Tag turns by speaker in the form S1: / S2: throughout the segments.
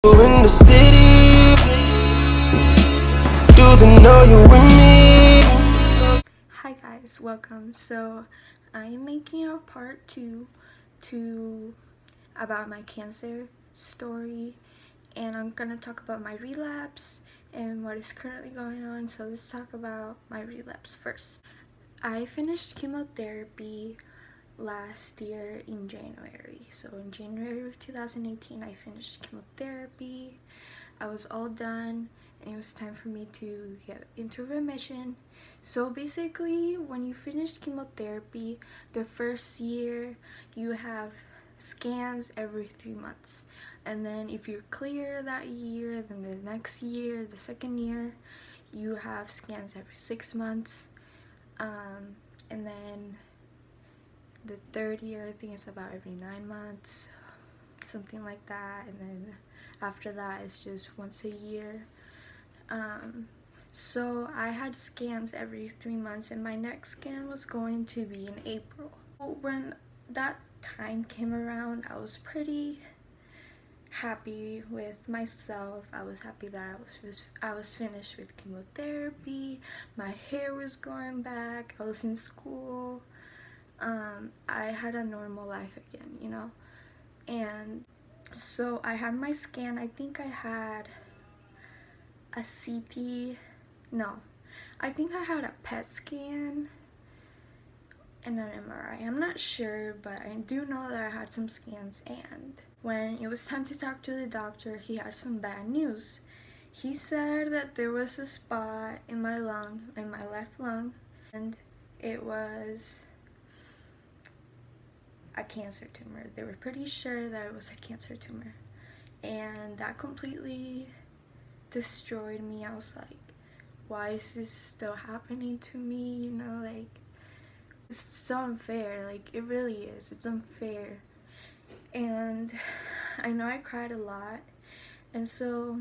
S1: In the city, do they know you with me?
S2: Hi guys, welcome. So I'm making a part 2 to about my cancer story, and I'm gonna talk about my relapse and what is currently going on. So let's talk about my relapse first. I finished chemotherapy last year in January. So in January of 2018 I finished chemotherapy. I was all done and it was time for me to get into remission. So basically when you finished chemotherapy, the first year you have scans every 3 months, and then if you're clear that year, then the next year, the second year, you have scans every 6 months, and then the third year I think it's about every 9 months, something like that, and then after that it's just once a year. So I had scans every 3 months, and my next scan was going to be in April. When that time came around, I was pretty happy with myself. I was happy that I was finished with chemotherapy. My hair was growing back. I was in school. I had a normal life again, you know. And so I had my scan. I think I had a CT. No, I think I had a PET scan and an MRI. I'm not sure, but I do know that I had some scans. And when it was time to talk to the doctor, he had some bad news. He said that there was a spot in my lung, in my left lung, and it was a cancer tumor. They were pretty sure that it was a cancer tumor, and that completely destroyed me. I was like, why is this still happening to me? You know, like, it's so unfair. Like, it really is. It's unfair. And I know I cried a lot. And so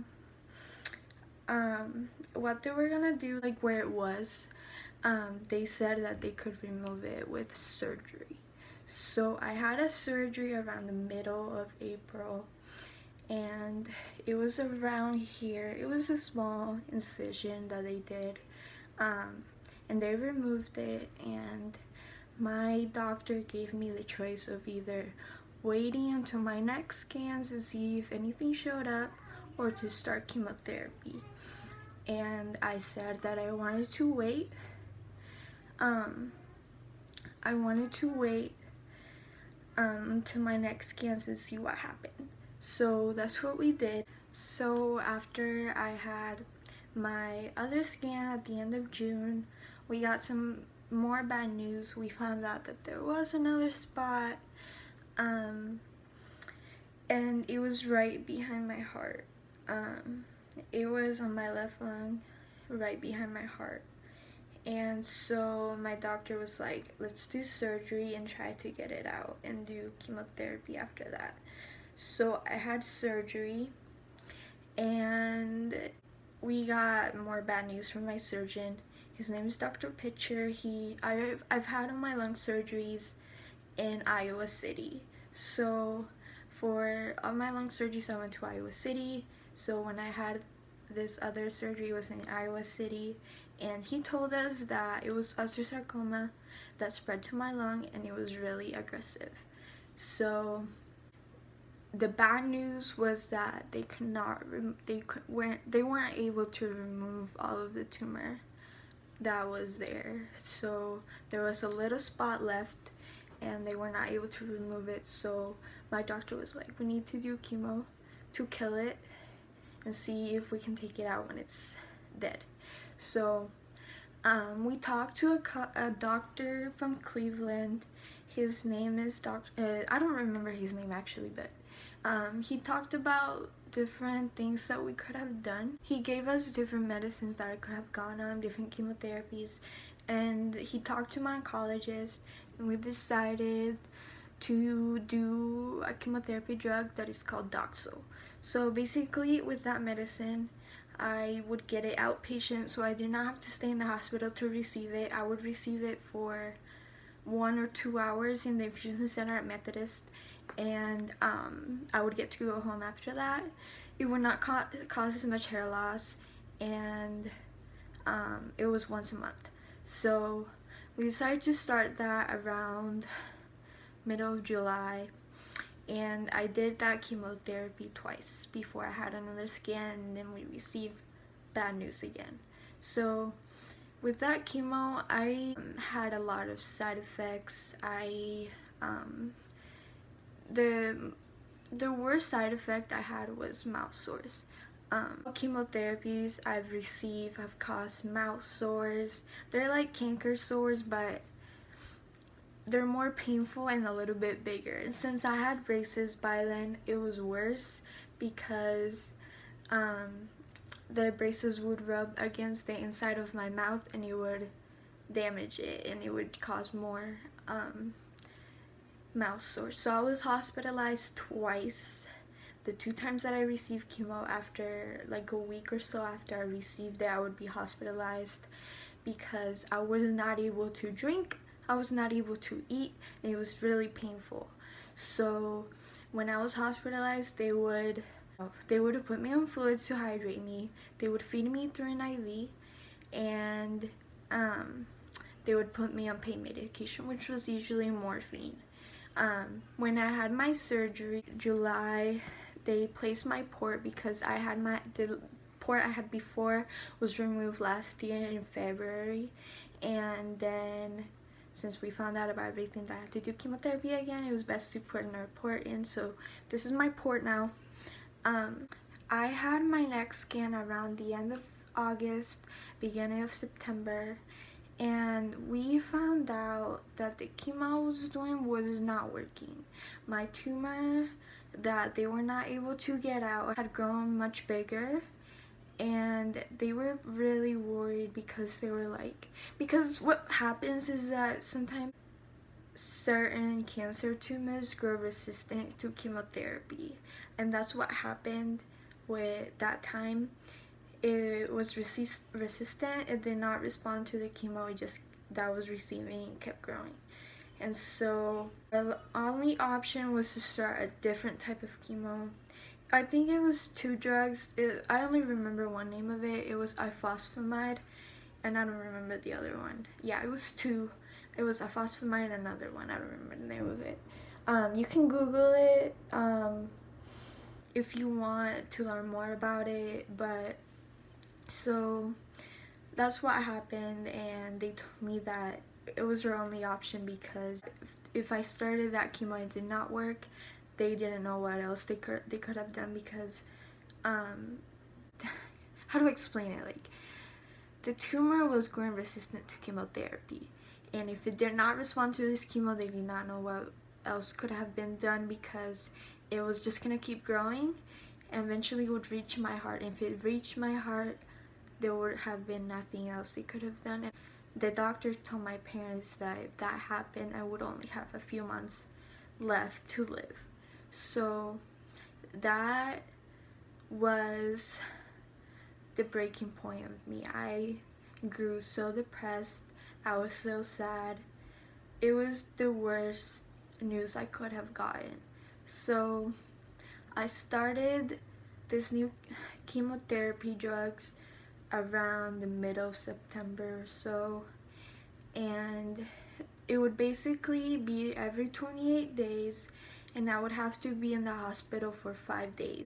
S2: what they were gonna do, like where it was, they said that they could remove it with surgery. So I had a surgery around the middle of April, and it was around here. It was a small incision that they did, and they removed it, and my doctor gave me the choice of either waiting until my next scans and see if anything showed up, or to start chemotherapy. And I said that I wanted to wait. I wanted to wait to my next scans and see what happened. So that's what we did. So after I had my other scan at the end of June, we got some more bad news. We found out that there was another spot, and it was right behind my heart. It was on my left lung, right behind my heart. And so my doctor was like, let's do surgery and try to get it out and do chemotherapy after that. So I had surgery, and we got more bad news from my surgeon. His name is Dr. Pitcher. I've had all my lung surgeries in Iowa City. So for all my lung surgeries I went to Iowa City. So when I had this other surgery, it was in Iowa City, and he told us that it was osteosarcoma that spread to my lung, and it was really aggressive. So the bad news was that they weren't able to remove all of the tumor that was there. So there was a little spot left, and they were not able to remove it. So my doctor was like, we need to do chemo to kill it and see if we can take it out when it's dead. So we talked to a doctor from Cleveland. His name is I don't remember his name actually, but he talked about different things that we could have done. He gave us different medicines that I could have gone on, different chemotherapies, and he talked to my oncologist, and we decided to do a chemotherapy drug that is called Doxil. So basically with that medicine, I would get it outpatient, so I did not have to stay in the hospital to receive it. I would receive it for 1 or 2 hours in the infusion center at Methodist, and I would get to go home after that. It would not cause as much hair loss, and it was once a month. So we decided to start that around middle of July, and I did that chemotherapy twice before I had another scan, and then we received bad news again. So with that chemo, I had a lot of side effects. The worst side effect I had was mouth sores. Chemotherapies I've received have caused mouth sores. They're like canker sores, but they're more painful and a little bit bigger. And since I had braces by then, it was worse because the braces would rub against the inside of my mouth and it would damage it, and it would cause more mouth sores. So I was hospitalized twice. The 2 times that I received chemo, after like a week or so after I received it, I would be hospitalized because I was not able to drink, I was not able to eat, and it was really painful. So when I was hospitalized, they would put me on fluids to hydrate me, they would feed me through an IV, and they would put me on pain medication, which was usually morphine. When I had my surgery, July, they placed my port because the port I had before was removed last year in February, and then since we found out about everything that I had to do chemotherapy again, it was best to put another port in. So this is my port now. I had my next scan around the end of August, beginning of September, and we found out that the chemo I was doing was not working. My tumor that they were not able to get out had grown much bigger, and they were really worried because they were like, because what happens is that sometimes certain cancer tumors grow resistant to chemotherapy, and that's what happened with that time. It was resistant, it did not respond to the chemo that I was receiving, and kept growing. And so the only option was to start a different type of chemo. I think it was 2 drugs. I only remember one name of it. It was ifosfamide, and I don't remember the other one. Yeah, it was 2. It was ifosfamide and another one. I don't remember the name of it. You can Google it if you want to learn more about it. But so that's what happened, and they told me that it was their only option because if I started that chemo and it did not work, they didn't know what else they could have done, because how do I explain it? Like, the tumor was growing resistant to chemotherapy, and if it did not respond to this chemo, they did not know what else could have been done, because it was just gonna keep growing and eventually would reach my heart. And if it reached my heart, there would have been nothing else they could have done. And the doctor told my parents that if that happened, I would only have a few months left to live. So that was the breaking point of me. I grew so depressed. I was so sad. It was the worst news I could have gotten. So I started this new chemotherapy drugs around the middle of September or so, and it would basically be every 28 days, and I would have to be in the hospital for 5 days,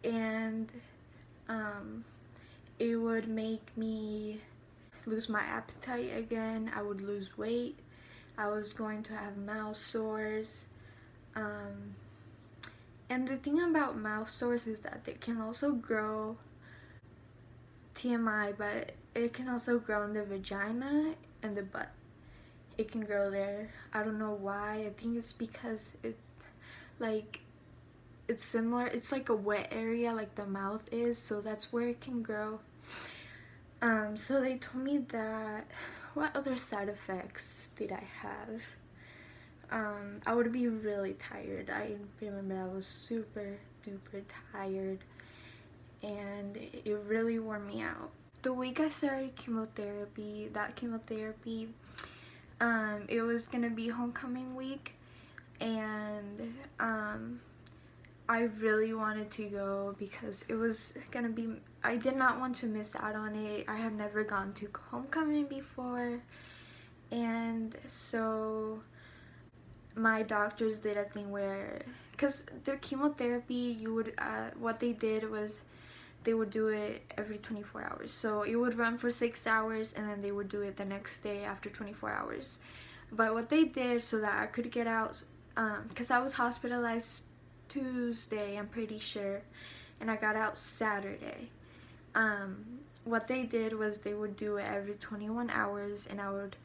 S2: and it would make me lose my appetite again. I would lose weight. I was going to have mouth sores, and the thing about mouth sores is that they can also grow, TMI, but it can also grow in the vagina and the butt. It can grow there. I don't know why. I think it's because it's similar. It's like a wet area like the mouth is, so that's where it can grow. So they told me that. What other side effects did I have? I would be really tired. I remember I was super duper tired, and it really wore me out. The week I started chemotherapy, it was gonna be homecoming week. and I really wanted to go because it was gonna be, I did not want to miss out on it. I have never gone to homecoming before, and so my doctors did a thing where, because their chemotherapy, you would what they did was they would do it every 24 hours. So it would run for 6 hours and then they would do it the next day after 24 hours. But what they did so that I could get out, because I was hospitalized Tuesday, I'm pretty sure, and I got out Saturday. What they did was they would do it every 21 hours and I would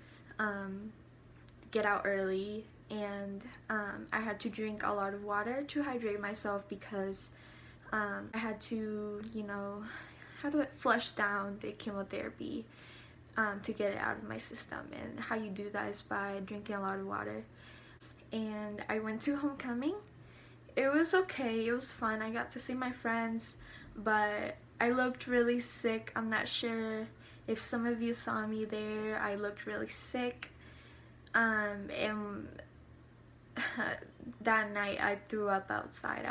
S2: get out early, and I had to drink a lot of water to hydrate myself because I had to, you know, how do it flush down the chemotherapy to get it out of my system. And how you do that is by drinking a lot of water. And I went to homecoming. It was okay, it was fun. I got to see my friends, but I looked really sick. I'm not sure if some of you saw me there. I looked really sick. And that night I threw up outside.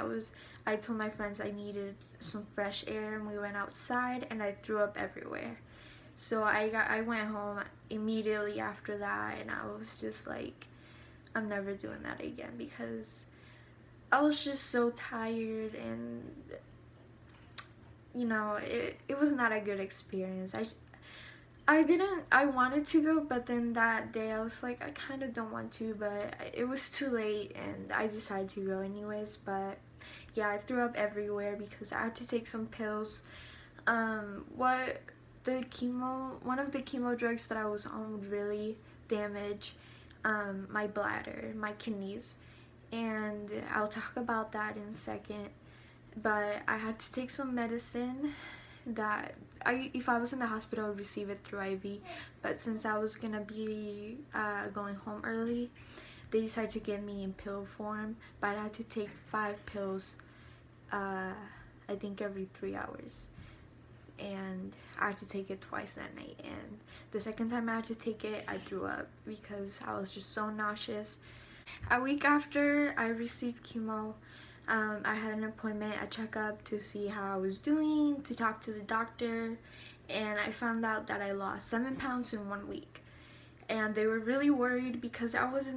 S2: I told my friends I needed some fresh air, and we went outside and I threw up everywhere. So I went home immediately after that, and I was just like, I'm never doing that again, because I was just so tired, and you know, it was not a good experience. I wanted to go, but then that day I was like, I kind of don't want to, but it was too late and I decided to go anyways. But yeah, I threw up everywhere because I had to take some pills. One of the chemo drugs that I was on would really damage my bladder, my kidneys, and I'll talk about that in a second. But I had to take some medicine that if I was in the hospital, I would receive it through IV, but since I was gonna be going home early, they decided to give me in pill form, but I had to take 5 pills I think every 3 hours, and I had to take it twice that night. And the second time I had to take it, I threw up because I was just so nauseous. A week after I received chemo, I had an appointment, a checkup to see how I was doing, to talk to the doctor, and I found out that I lost 7 pounds in 1 week. And they were really worried because I was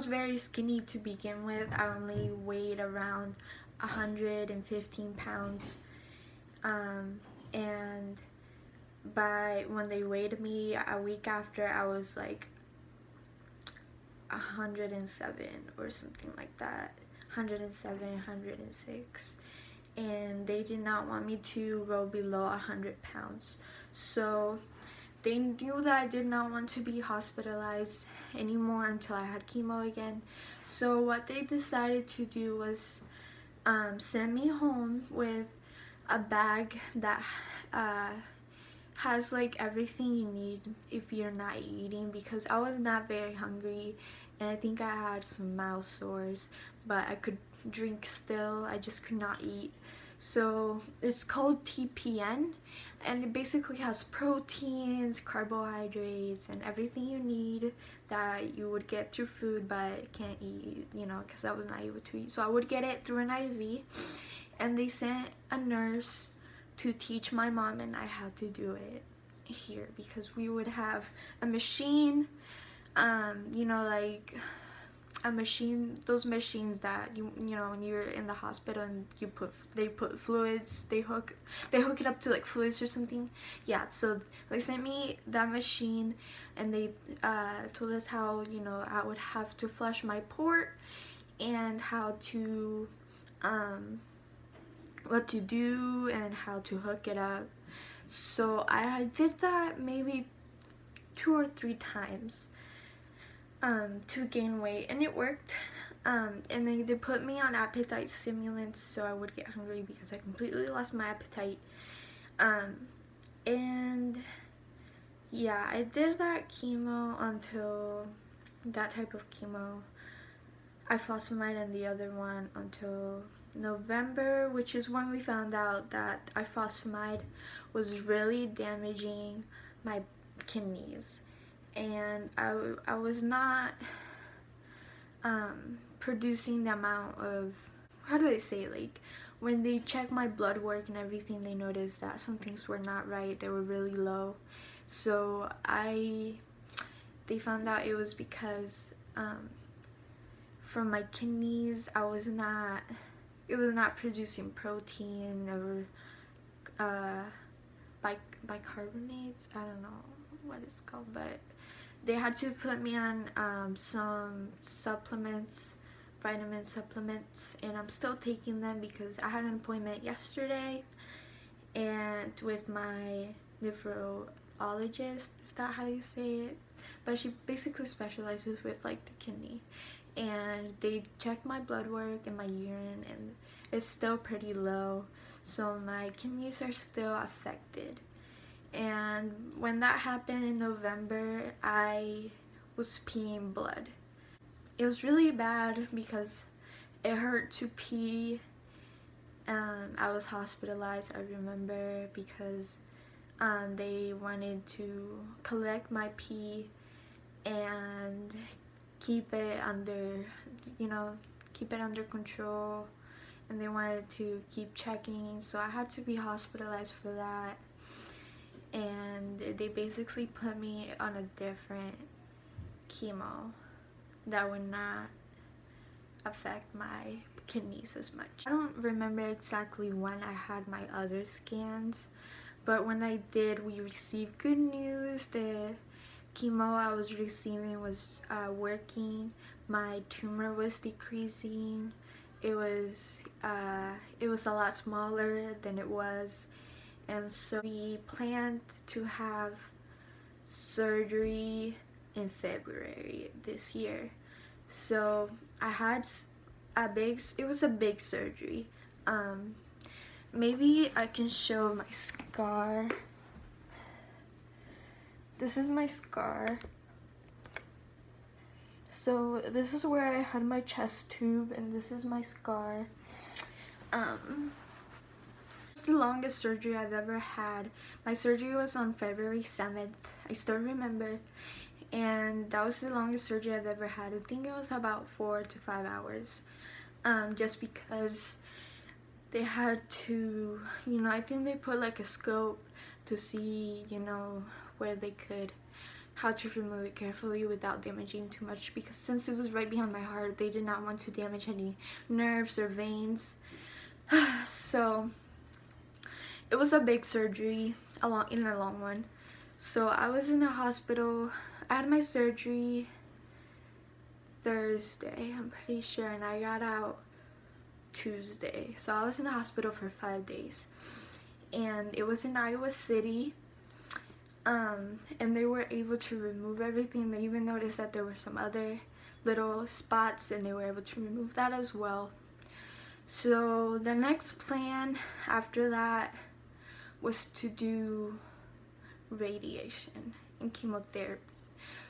S2: very skinny to begin with. I only weighed around 115 pounds. And when they weighed me a week after, I was like 107 or something like that, 107, 106, and they did not want me to go below 100 pounds. So they knew that I did not want to be hospitalized anymore until I had chemo again. So what they decided to do was send me home with a bag that has like everything you need if you're not eating, because I was not very hungry and I think I had some mouth sores, but I could drink still, I just could not eat. So it's called TPN, and it basically has proteins, carbohydrates, and everything you need that you would get through food but can't eat, you know, because I was not able to eat. So I would get it through an IV, and they sent a nurse to teach my mom and I how to do it here, because we would have a machine, you know, like a machine, those machines that you know when you're in the hospital and they put fluids, they hook it up to like fluids or something. Yeah, so they sent me that machine, and they told us how, you know, I would have to flush my port and how to what to do and how to hook it up. So I did that maybe 2 or 3 times to gain weight, and it worked. And they put me on appetite stimulants so I would get hungry, because I completely lost my appetite. And yeah, I did that chemo until that type of chemo, ifosfamide, and the other one until November, which is when we found out that ifosfamide was really damaging my kidneys. And I was not producing the amount of, how do I say, like when they checked my blood work and everything, they noticed that some things were not right. They were really low. So they found out it was because from my kidneys, it was not producing protein or bicarbonates. I don't know what it's called, but they had to put me on some supplements, vitamin supplements, and I'm still taking them because I had an appointment yesterday and with my nephrologist. Is that how you say it? But she basically specializes with like the kidney, and they checked my blood work and my urine, and it's still pretty low, so my kidneys are still affected. And when that happened in November, I was peeing blood. It was really bad because it hurt to pee. I was hospitalized, I remember, because they wanted to collect my pee and keep it under, keep it under control, and they wanted to keep checking, so I had to be hospitalized for that. And they basically put me on a different chemo that would not affect my kidneys as much. I don't remember exactly when I had my other scans, but when I did, we received good news. The chemo I was receiving was working. My tumor was decreasing. It was a lot smaller than it was, and so we planned to have surgery in February this year. So I had it was a big surgery. Maybe I can show my scar. This is my scar. So this is where I had my chest tube, and this is my scar. It's the longest surgery I've ever had. My surgery was on February 7th. I still remember. And that was the longest surgery I've ever had. I think it was about 4 to 5 hours. Just because they had to, I think they put like a scope to see, where they could, how to remove it carefully without damaging too much, because since it was right behind my heart, they did not want to damage any nerves or veins. So it was a big surgery, a long one. So I was in the hospital. I had my surgery Thursday, I'm pretty sure, and I got out Tuesday. So I was in the hospital for 5 days, and it was in Iowa City. And they were able to remove everything. They even noticed that there were some other little spots, and they were able to remove that as well. So the next plan after that was to do radiation and chemotherapy.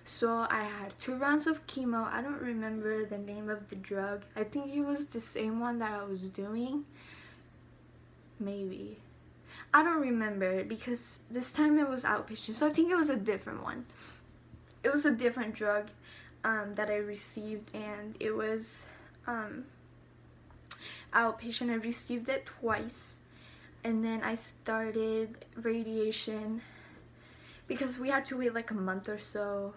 S2: So I had 2 rounds of chemo. I don't remember the name of the drug. I think it was the same one that I was doing. Maybe. I don't remember, because this time it was outpatient. So I think it was a different one. It was a different drug that I received, and it was outpatient. I received it twice, and then I started radiation because we had to wait like a month or so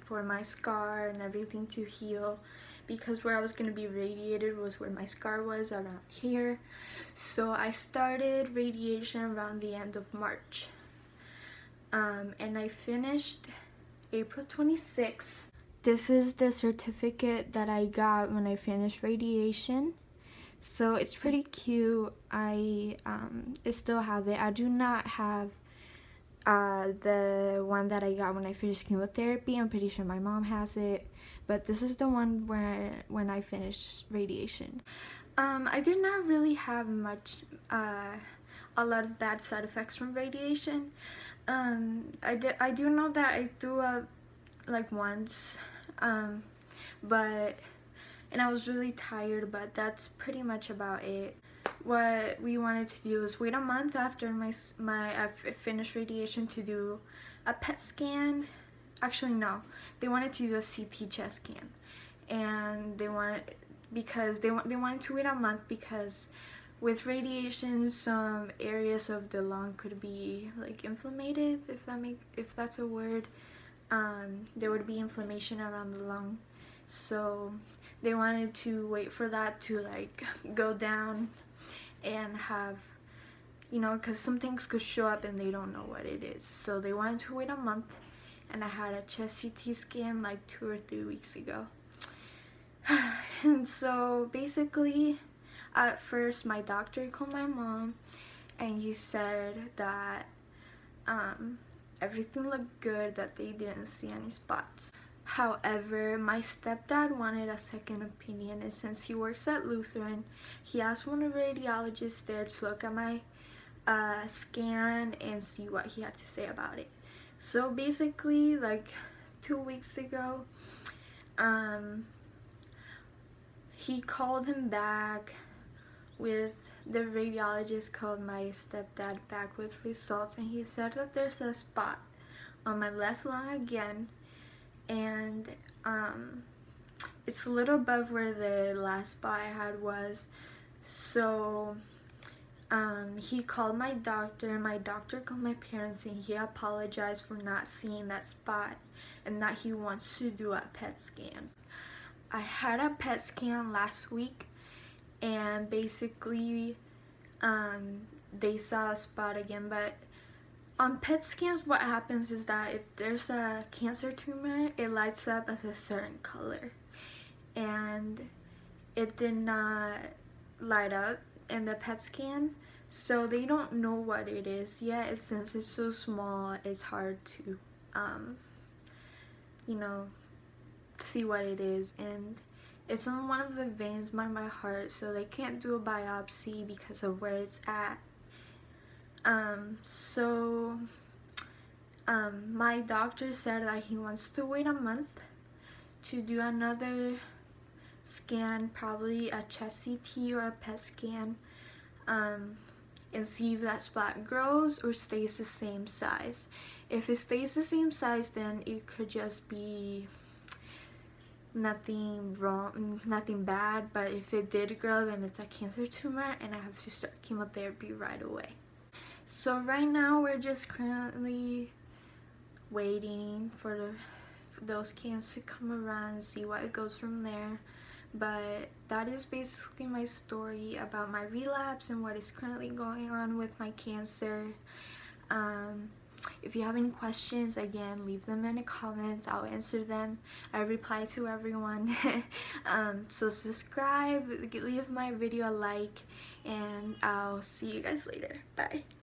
S2: for my scar and everything to heal, because where I was going to be radiated was where my scar was, around here. So I started radiation around the end of March, and I finished April 26th. This is the certificate that I got when I finished radiation. So it's pretty cute. I still have it. I do not have the one that I got when I finished chemotherapy. I'm pretty sure my mom has it, but this is the one when I finished radiation. I did not really have a lot of bad side effects from radiation. I do know that I threw up like once, and I was really tired, but that's pretty much about it. What we wanted to do was wait a month after I finished radiation to do a PET scan. Actually, no, they wanted to do a CT chest scan, and they wanted to wait a month because with radiation some areas of the lung could be like inflamed, if that's a word. There would be inflammation around the lung, so they wanted to wait for that to like go down and have, because some things could show up and they don't know what it is. So they wanted to wait a month, and I had a chest CT scan like 2 or 3 weeks ago. And so basically, at first my doctor called my mom and he said that everything looked good, that they didn't see any spots. However, my stepdad wanted a second opinion, and since he works at Lutheran, he asked one of the radiologists there to look at my scan and see what he had to say about it. So basically, like 2 weeks ago, he called him back with the radiologist called my stepdad back with results, and he said that there's a spot on my left lung again, and it's a little above where the last spot I had was. So he called my doctor, and my doctor called my parents, and he apologized for not seeing that spot and that he wants to do a PET scan. I had a PET scan last week, and basically they saw a spot again, but on PET scans what happens is that if there's a cancer tumor, it lights up as a certain color, and it did not light up in the PET scan, so they don't know what it is yet. Since it's so small, it's hard to see what it is, and it's on one of the veins by my heart, so they can't do a biopsy because of where it's at. My doctor said that he wants to wait a month to do another scan, probably a chest CT or a PET scan, and see if that spot grows or stays the same size. If it stays the same size, then it could just be nothing wrong, nothing bad, but if it did grow, then it's a cancer tumor and I have to start chemotherapy right away. So right now we're just currently waiting for those scans to come around and see what it goes from there. But that is basically my story about my relapse and what is currently going on with my cancer. If you have any questions, again, leave them in the comments. I'll answer them. I reply to everyone. So subscribe, leave my video a like, and I'll see you guys later. Bye.